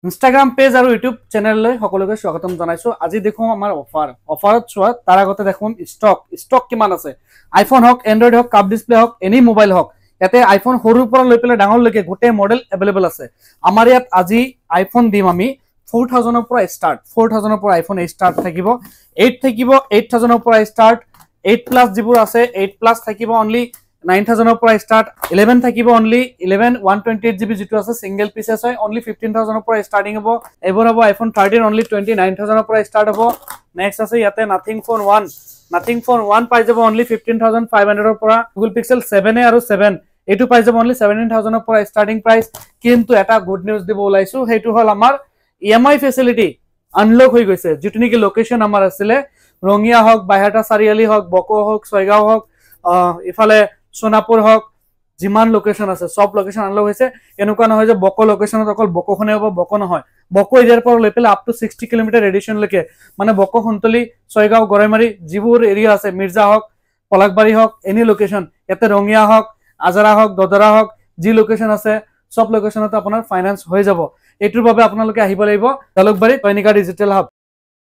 Instagram page আৰু YouTube চেনেললৈ সকলোকে স্বাগতম জনাইছো। আজি দেখো আমাৰ অফাৰত চোৱা তাৰ আগতে দেখোন ষ্টক কিমান আছে। আইফোন হওক, এণ্ড্ৰইড হওক, কাপ ডিছপ্লে হওক, এনি মোবাইল হওক, ইয়াতে আইফোন সৰুৰ পৰা লৈ পেলাই ডাঙৰলৈকে গোটেই মডেল এভেইলেবল আছে। আমাৰ ইয়াত আজি আইফোন দিম আমি 4000 পৰা ষ্টাৰ্ট। 4000 পৰা আইফোন ষ্টাৰ্ট থাকিব, 8 থাকিব 8000 পৰা ষ্টাৰ্ট, 8 প্লাছ যিবোৰ আছে 8 প্লাছ থাকিব অনলি 9000 পৰা ষ্টাৰ্ট, 11 থাকিব অনলি 11 128 GB যিটো আছে সিঙ্গেল পিসেস হয় অনলি 15000 পৰা ষ্টাৰ্টিং হ'ব। এবাৰ হ'ব আইফোন 13 অনলি 29000 পৰা ষ্টাৰ্ট হ'ব। নেক্সট আছে ইয়াতে নাথিং ফোন 1 পাই যাব অনলি 15500 পৰা। গুগল পিক্সেল 7 আৰু 7 এইটো পাই যাব অনলি 17000 পৰা ষ্টাৰ্টিং প্ৰাইস। কিন্তু এটা গুড নিউজ দিব ওলাইছো, সেইটো হল আমাৰ EMI ফেসিলিটি আনলক হৈ গৈছে। যেটো নেকি লোকেশন আমাৰ আছিলে ৰঙিয়া হওক, বাইহাটা চাৰিআলি হওক, বকো হওক, ছয়গাঁও হওক, ইফালে সোনাপুৰ হওক, যিমান লোকেশন আছে সব লোকেশন আনলক হৈছে। এনেকুৱা নহয় যে বকো লোকেশনত অকল বকোখনে হ'ব, বকো নহয়। বকো এৰিয়াৰ পৰা লৈ পেলাই আপ টু 60 কিলোমিটাৰ ৰেডিয়েশন লৈকে, মানে বকো, খুন্তলি, ছয়গাঁও, গৰাইমাৰী যিবোৰ এৰিয়া আছে, মিৰ্জা হওক, পলাকবাৰী হওক, এনি লোকেশন, ইয়াতে ৰঙিয়া হওক, আজাৰা হওক, দদৰা হওক, যি লোকেশন আছে সব লোকেশনতে আপোনাৰ ফাইনান্স হৈ যাব। এইটোৰ বাবে আপোনালোকে আহিব লাগিব জালুকবাৰী কইনিকা ডিজিটেল হাব।